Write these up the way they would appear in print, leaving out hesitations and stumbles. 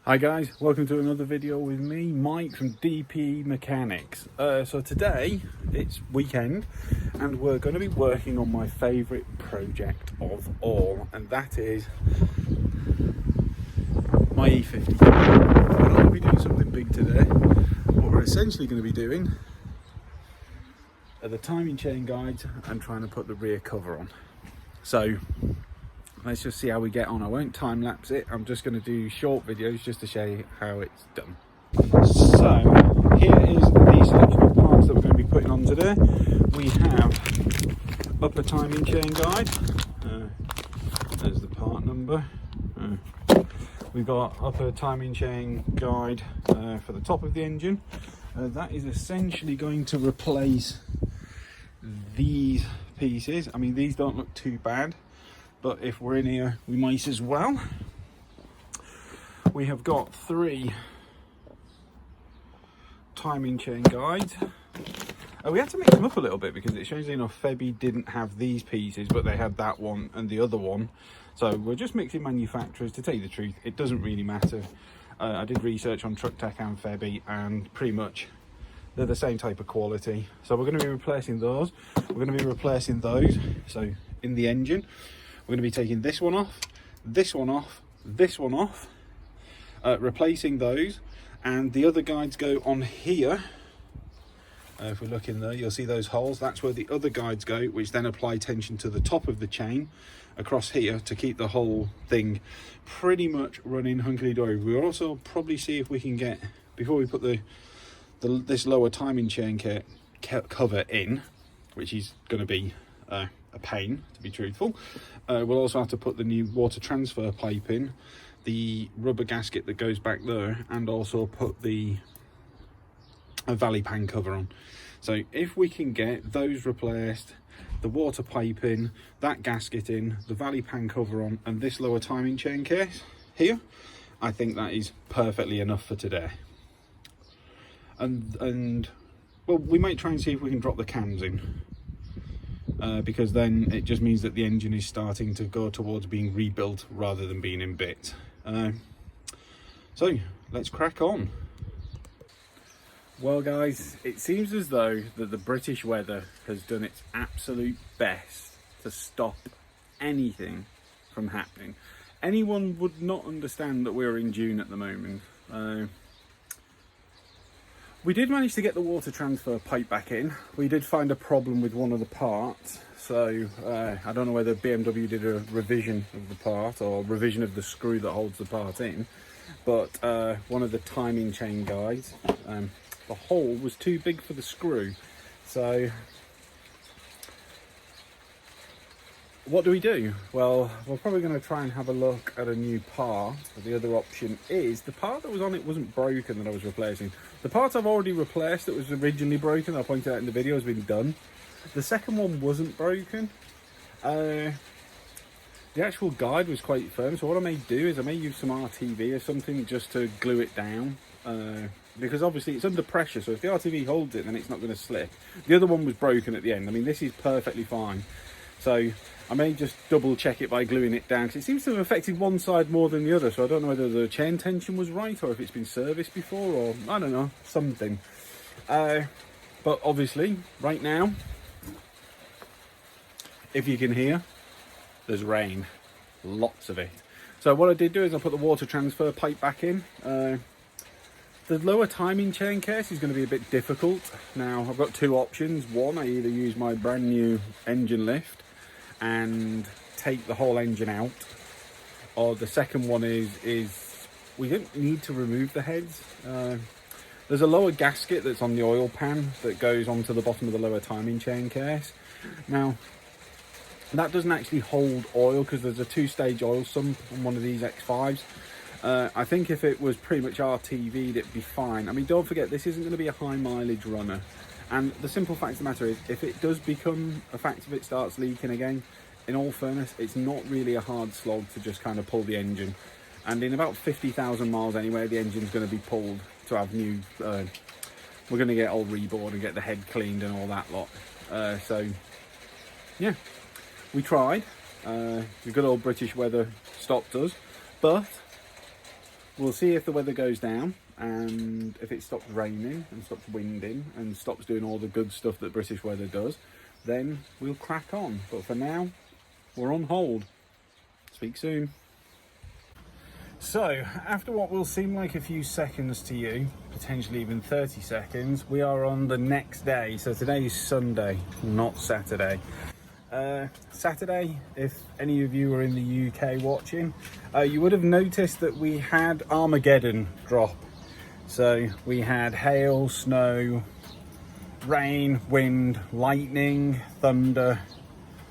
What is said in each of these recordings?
Hi guys, welcome to another video with me, Mike from DP Mechanics. So today it's weekend and we're going to be working on my favourite project of all, and that is my E53. We're not going to be doing something big today. What we're essentially going to be doing are the timing chain guides and trying to put the rear cover on. So let's just see how we get on. I won't time lapse it. I'm just going to do short videos just to show you how it's done. So here is the selection of parts that we're going to be putting on today. We have upper timing chain guide. There's the part number. We've got upper timing chain guide for the top of the engine. That is essentially going to replace these pieces. I mean, these don't look too bad, but if we're in here, we might as well. We have got 3 timing chain guides. We had to mix them up a little bit because it's strangely enough, Febby didn't have these pieces, but they had that one and the other one. So we're just mixing manufacturers. To tell you the truth, it doesn't really matter. I did research on Truck Tech and Febby, and pretty much they're the same type of quality. So we're going to be replacing those. We're going to be replacing those. So in the engine, we're going to be taking this one off, this one off, this one off, replacing those, and the other guides go on here. If we look in there, you'll see those holes. That's where the other guides go, which then apply tension to the top of the chain across here to keep the whole thing pretty much running hunky-dory. We'll also probably see if we can get, before we put this lower timing chain cover in, which is going to be a pain, to be truthful. We'll also have to put the new water transfer pipe in, the rubber gasket that goes back there, and also put the valley pan cover on. So if we can get those replaced, the water pipe in, that gasket in, the valley pan cover on, and this lower timing chain case here, I think that is perfectly enough for today. And well, we might try and see if we can drop the cams in, because then it just means that the engine is starting to go towards being rebuilt rather than being in bits. So let's crack on. Well guys, it seems as though that the British weather has done its absolute best to stop anything from happening. Anyone would not understand that we're in June at the moment. We did manage to get the water transfer pipe back in. We did find a problem with one of the parts, so I don't know whether BMW did a revision of the part or revision of the screw that holds the part in, but one of the timing chain guides, the hole was too big for the screw. So what do we do? Well, we're probably going to try and have a look at a new part. The other option is the part that was on it wasn't broken that I was replacing. The part I've already replaced that was originally broken, I pointed out in the video, has been done. The second one wasn't broken. The actual guide was quite firm, so what I may do is I may use some RTV or something just to glue it down. Because obviously it's under pressure, so if the RTV holds it, then it's not going to slip. The other one was broken at the end. I mean, this is perfectly fine. So I may just double check it by gluing it down, because it seems to have affected one side more than the other. So I don't know whether the chain tension was right or if it's been serviced before, or I don't know, something. But obviously right now, if you can hear, there's rain, lots of it. So what I did do is I put the water transfer pipe back in. The lower timing chain case is going to be a bit difficult. Now I've got 2 options. One, I either use my brand new engine lift and take the whole engine out, or the second one is we don't need to remove the heads. There's a lower gasket that's on the oil pan that goes onto the bottom of the lower timing chain case. Now that doesn't actually hold oil because there's a 2-stage oil sump on one of these X5s. I think if it was pretty much RTV'd, it'd be fine. I mean, don't forget, this isn't going to be a high mileage runner. And the simple fact of the matter is, if it does become a fact, if it starts leaking again, in all fairness, it's not really a hard slog to just kind of pull the engine. And in about 50,000 miles anyway, the engine's going to be pulled to have new... we're going to get all reboard and get the head cleaned and all that lot. So, yeah, we tried. The good old British weather stopped us. But we'll see if the weather goes down, and if it stops raining and stops winding and stops doing all the good stuff that British weather does, then we'll crack on. But for now, we're on hold. Speak soon. So, after what will seem like a few seconds to you, potentially even 30 seconds, we are on the next day. So today is Sunday, not Saturday. Saturday, if any of you are in the UK watching, you would have noticed that we had Armageddon drop. So we had hail, snow, rain, wind, lightning, thunder,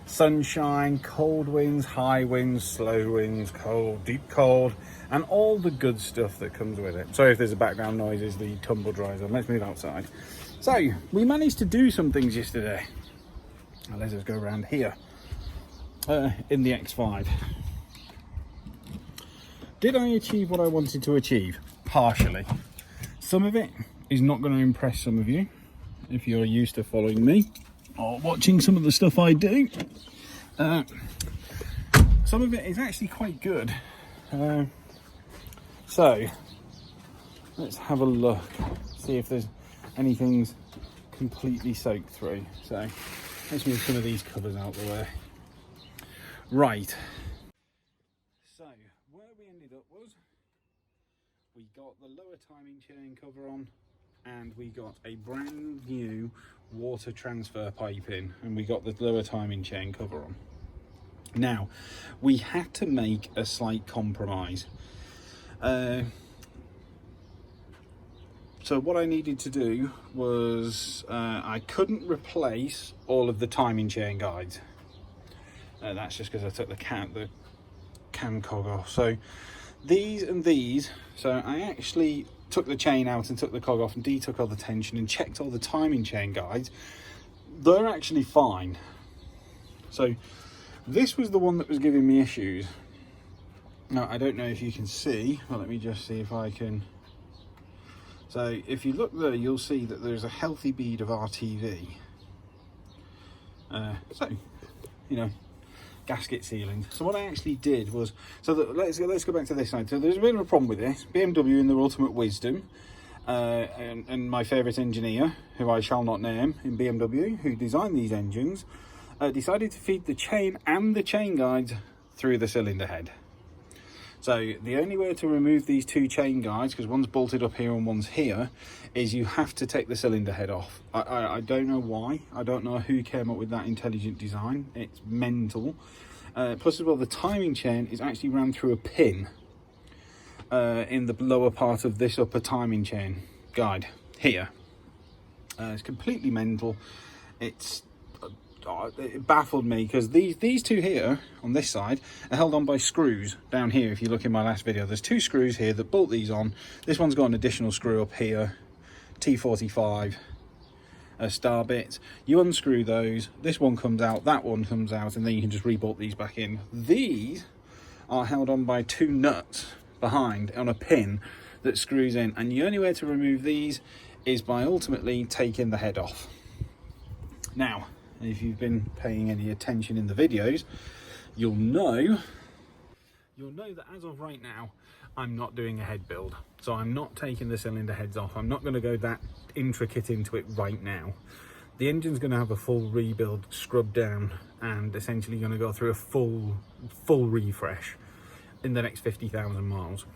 sunshine, cold winds, high winds, slow winds, cold, deep cold, and all the good stuff that comes with it. Sorry if there's a background noise as the tumble dries on. Let's move outside. So we managed to do some things yesterday. Now let's just go around here in the X5. Did I achieve what I wanted to achieve? Partially. Some of it is not going to impress some of you if you're used to following me or watching some of the stuff I do. Some of it is actually quite good. So let's have a look, see if there's anything's completely soaked through. So let's move some of these covers out the way. Right. So where we ended up was we got the lower timing chain cover on, and we got a brand new water transfer pipe in, and we got the lower timing chain cover on. Now, we had to make a slight compromise. So what I needed to do was, I couldn't replace all of the timing chain guides. That's just because I took the cam cog off. So these and these, so I actually took the chain out and took the cog off and detook all the tension and checked all the timing chain guides. They're actually fine. So this was the one that was giving me issues. Now, I don't know if you can see, but let me just see if I can. So if you look there, you'll see that there's a healthy bead of RTV. So, you know, gasket sealing. So what I actually did was, let's go back to this side. So there's a bit of a problem with this. BMW, in their ultimate wisdom, and my favourite engineer, who I shall not name, in BMW, who designed these engines, decided to feed the chain and the chain guides through the cylinder head. So the only way to remove these two chain guides, because one's bolted up here and one's here, is you have to take the cylinder head off. I don't know why. I don't know who came up with that intelligent design. It's mental. Plus as well, the timing chain is actually ran through a pin in the lower part of this upper timing chain guide here. It's completely mental. It baffled me, because these two here on this side are held on by screws down here. If you look in my last video, there's two screws here that bolt these on. This one's got an additional screw up here, T45 star bit. You unscrew those, this one comes out, that one comes out, and then you can just rebolt these back in. These are held on by two nuts behind on a pin that screws in, and the only way to remove these is by ultimately taking the head off. Now, if you've been paying any attention in the videos, you'll know that as of right now, I'm not doing a head build. So I'm not taking the cylinder heads off. I'm not going to go that intricate into it right now. The engine's going to have a full rebuild, scrub down, and essentially going to go through a full refresh in the next 50,000 miles.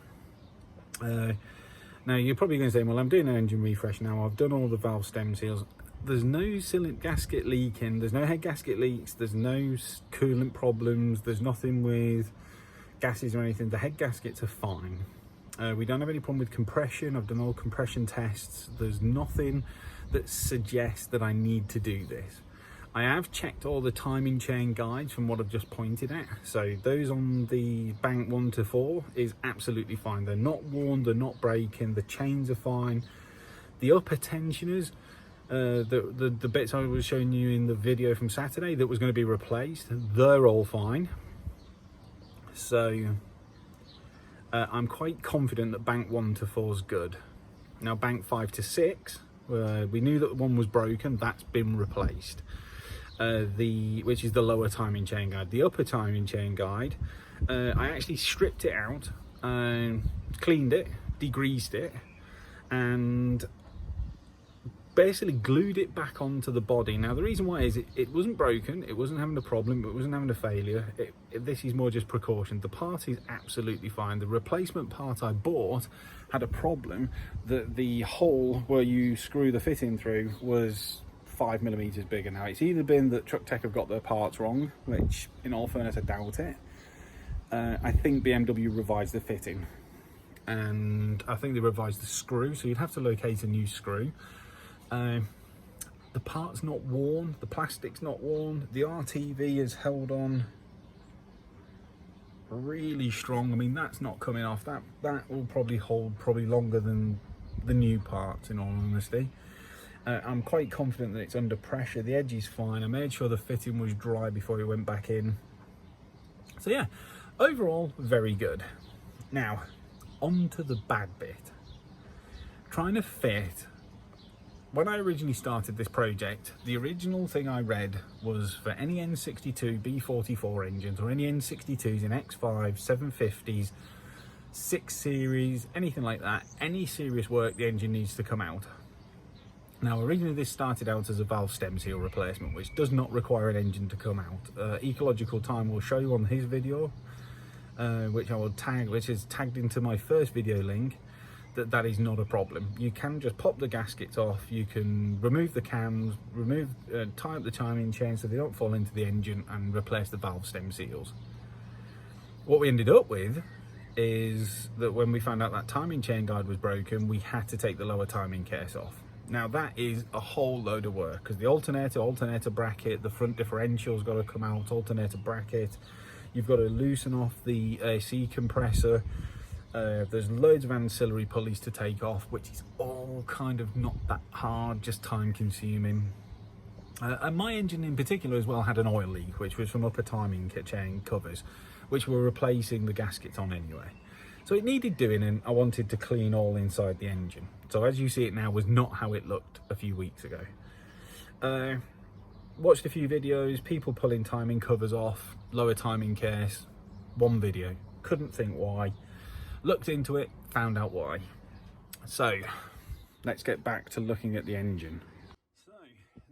Now you're probably going to say, well, I'm doing an engine refresh now. I've done all the valve stem seals. There's no cylinder gasket leaking, there's no head gasket leaks, there's no coolant problems, there's nothing with gases or anything. The head gaskets are fine. We don't have any problem with compression. I've done all compression tests. There's nothing that suggests that I need to do this. I have checked all the timing chain guides from what I've just pointed at. So those on the bank 1 to 4 is absolutely fine. They're not worn, they're not breaking, the chains are fine. The upper tensioners, the bits I was showing you in the video from Saturday that was going to be replaced, they're all fine. So I'm quite confident that bank 1 to 4 is good. Now bank 5 to 6, we knew that one was broken, that's been replaced. Which is the lower timing chain guide. The upper timing chain guide, I actually stripped it out cleaned it, degreased it, and basically glued it back onto the body. Now the reason why is it wasn't broken, it wasn't having a problem, it wasn't having a failure. This is more just precaution. The part is absolutely fine. The replacement part I bought had a problem that the hole where you screw the fitting through was 5mm bigger. Now it's either been that Truck Tech have got their parts wrong, which in all fairness I doubt it. I think BMW revised the fitting, and I think they revised the screw, so you'd have to locate a new screw. The part's not worn, the plastic's not worn, the RTV is held on really strong. I mean, that's not coming off. That will probably hold longer than the new parts, in all honesty. I'm quite confident that it's under pressure. The edge is fine. I made sure the fitting was dry before it went back in. So yeah, overall, very good. Now, on to the bad bit. Trying to fit. When I originally started this project, the original thing I read was for any N62 B44 engines, or any N62s in X5, 750s, 6 Series, anything like that, any serious work, the engine needs to come out. Now, originally this started out as a valve stem seal replacement, which does not require an engine to come out. Ecological Time will show you on his video, which I will tag, which is tagged into my first video link, that is not a problem. You can just pop the gaskets off, you can remove the cams, tie up the timing chain so they don't fall into the engine, and replace the valve stem seals. What we ended up with is that when we found out that timing chain guide was broken, we had to take the lower timing case off. Now that is a whole load of work, because the alternator bracket, the front differential's got to come out, alternator bracket, you've got to loosen off the AC compressor. There's loads of ancillary pulleys to take off, which is all kind of not that hard, just time consuming. And my engine in particular as well had an oil leak, which was from upper timing chain covers, which we're replacing the gaskets on anyway. So it needed doing, and I wanted to clean all inside the engine. So as you see it now was not how it looked a few weeks ago. Watched a few videos, people pulling timing covers off, lower timing case, one video, couldn't think why. Looked into it, found out why. So let's get back to looking at the engine. So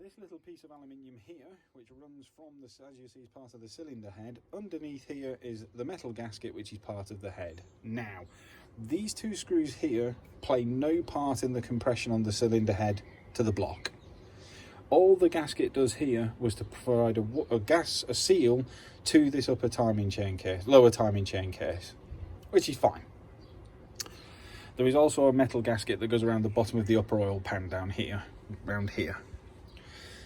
this little piece of aluminium here, which runs from the, as you see, is part of the cylinder head. Underneath here is the metal gasket, which is part of the head. Now, these two screws here play no part in the compression on the cylinder head to the block. All the gasket does here was to provide a seal to this upper timing chain case, lower timing chain case, which is fine. There is also a metal gasket that goes around the bottom of the upper oil pan down here, around here.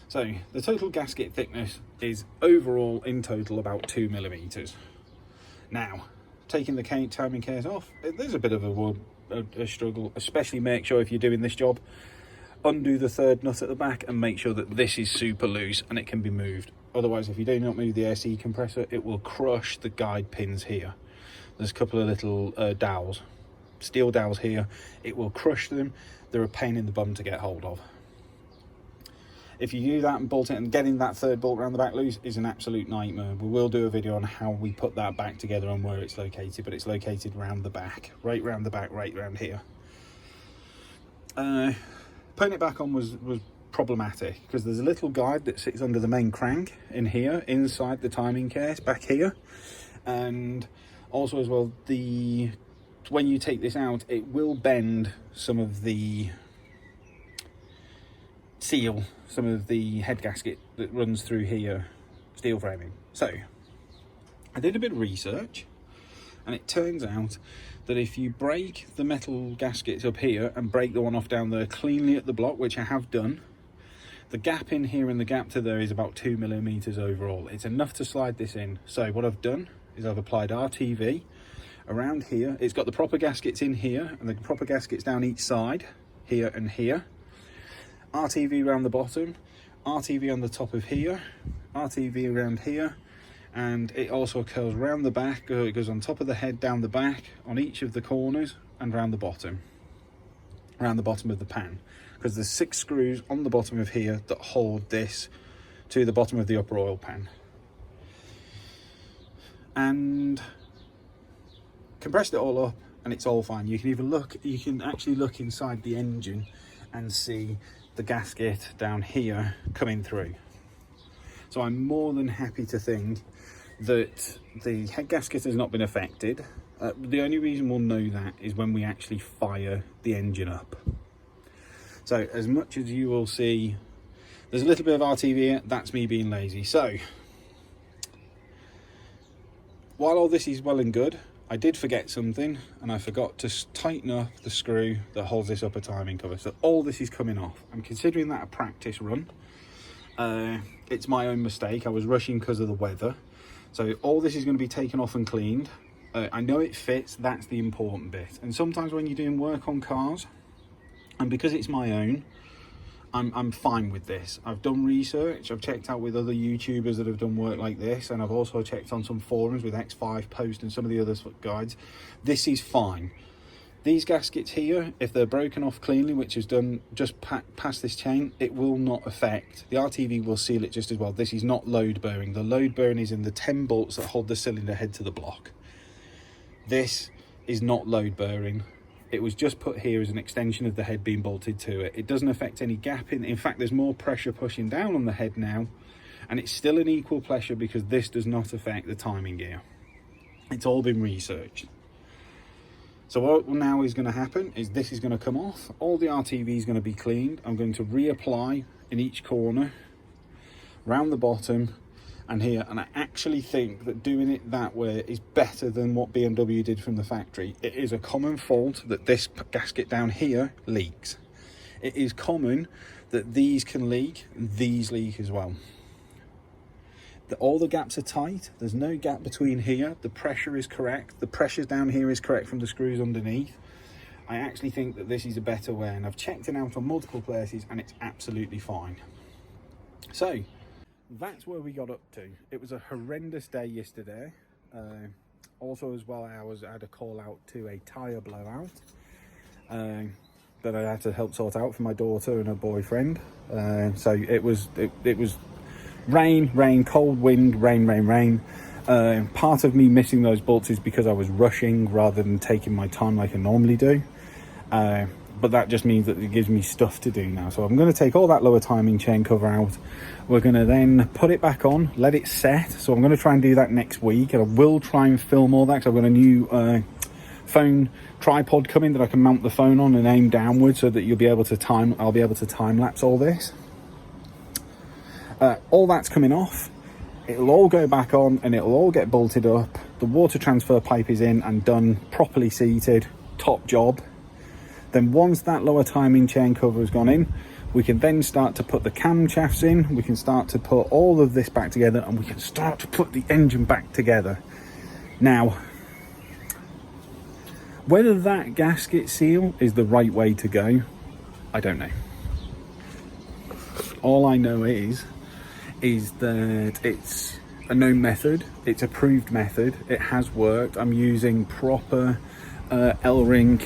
So the total gasket thickness is overall in total about 2mm. Now, taking the timing case off, there's a bit of a struggle, especially make sure if you're doing this job, undo the third nut at the back and make sure that this is super loose and it can be moved. Otherwise, if you do not move the AC compressor, it will crush the guide pins here. There's a couple of little dowels, steel dowels here. It will crush them. They're a pain in the bum to get hold of. If you do that and bolt it, and getting that third bolt around the back loose is an absolute nightmare. We will do a video on how we put that back together and where it's located, but it's located round the back, right round the back, right round here. Putting it back on was problematic, because there's a little guide that sits under the main crank in here, inside the timing case, back here. And also as well, when you take this out, it will bend some of the seal, some of the head gasket that runs through here, steel framing. So I did a bit of research, and it turns out that if you break the metal gaskets up here and break the one off down there cleanly at the block, which I have done, the gap in here and the gap to there is about 2mm overall. It's enough to slide this in. So what I've done is I've applied RTV around here. It's got the proper gaskets in here and the proper gaskets down each side, here and here. RTV around the bottom, RTV on the top of here, RTV around here, and it also curls round the back. It goes on top of the head, down the back, on each of the corners, and round the bottom of the pan, because there's 6 screws on the bottom of here that hold this to the bottom of the upper oil pan. And compressed it all up and it's all fine. You can actually look inside the engine and see the gasket down here coming through. So I'm more than happy to think that the head gasket has not been affected. The only reason we'll know that is when we actually fire the engine up. So as much as you will see, there's a little bit of RTV here, that's me being lazy. So while all this is well and good, I did forget something, and I forgot to tighten up the screw that holds this upper timing cover. So all this is coming off. I'm considering that a practice run. It's my own mistake. I was rushing because of the weather. So all this is going to be taken off and cleaned. I know it fits, that's the important bit. And sometimes when you're doing work on cars, and because it's my own, I'm fine with this. I've done research, I've checked out with other YouTubers that have done work like this, and I've also checked on some forums with X5 Post and some of the other guides. This is fine. These gaskets here, if they're broken off cleanly, which is done just past this chain, it will not affect. The RTV will seal it just as well. This is not load bearing. The load bearing is in the 10 bolts that hold the cylinder head to the block. This is not load bearing. It was just put here as an extension of the head being bolted to it. It doesn't affect any gap in fact, there's more pressure pushing down on the head now, and it's still an equal pressure because this does not affect the timing gear. It's all been researched. So what now is going to happen is this is going to come off. All the RTV is going to be cleaned. I'm going to reapply in each corner, round the bottom, and here, and I actually think that doing it that way is better than what BMW did from the factory. It is a common fault that this gasket down here leaks. It is common that these can leak, and these leak as well. All the gaps are tight, there's no gap between here, the pressure is correct, the pressure down here is correct from the screws underneath. I actually think that this is a better way, and I've checked it out on multiple places and it's absolutely fine. So that's where we got up to. It was a horrendous day yesterday. Also as well, I had a call out to a tyre blowout that I had to help sort out for my daughter and her boyfriend. So it was rain, cold wind, rain. Part of me missing those bolts is because I was rushing rather than taking my time like I normally do. But that just means that it gives me stuff to do now. So I'm going to take all that lower timing chain cover out. We're going to then put it back on, let it set. So I'm going to try and do that next week, and I will try and film all that because I've got a new phone tripod coming that I can mount the phone on and aim downwards so that I'll be able to time lapse all this. All that's coming off. It'll all go back on and it'll all get bolted up. The water transfer pipe is in and done, properly seated, top job. Then once that lower timing chain cover has gone in, we can then start to put the camshafts in, we can start to put all of this back together, and we can start to put the engine back together. Now, whether that gasket seal is the right way to go, I don't know. All I know is that it's a known method, it's a proved method, it has worked. I'm using proper L-ring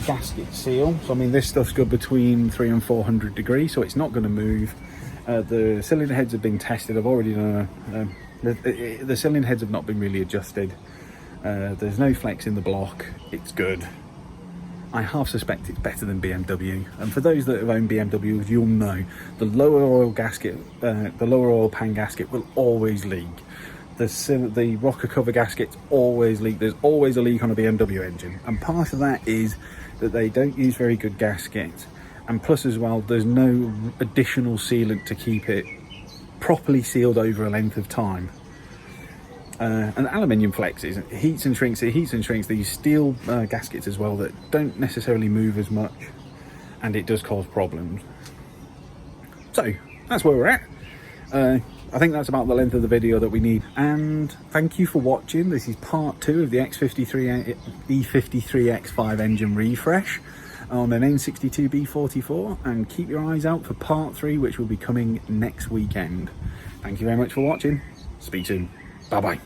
gasket seal. So I mean, this stuff's good between 300 and 400 degrees, so it's not going to move. The cylinder heads have been tested. I've already done the cylinder heads have not been really adjusted. There's no flex in the block. It's good. I half suspect it's better than BMW, and for those that have owned BMWs, you'll know the lower oil gasket, the lower oil pan gasket will always leak. The rocker cover gaskets always leak. There's always a leak on a BMW engine, and part of that is that they don't use very good gaskets, and plus as well, there's no additional sealant to keep it properly sealed over a length of time. And aluminium flexes, it heats and shrinks. These steel gaskets as well that don't necessarily move as much, and it does cause problems. So that's where we're at. I think that's about the length of the video that we need, and thank you for watching. This is part 2 of the E53 X5 engine refresh on an N62B44, and keep your eyes out for part 3, which will be coming next weekend. Thank you very much for watching. Speak soon. Bye bye.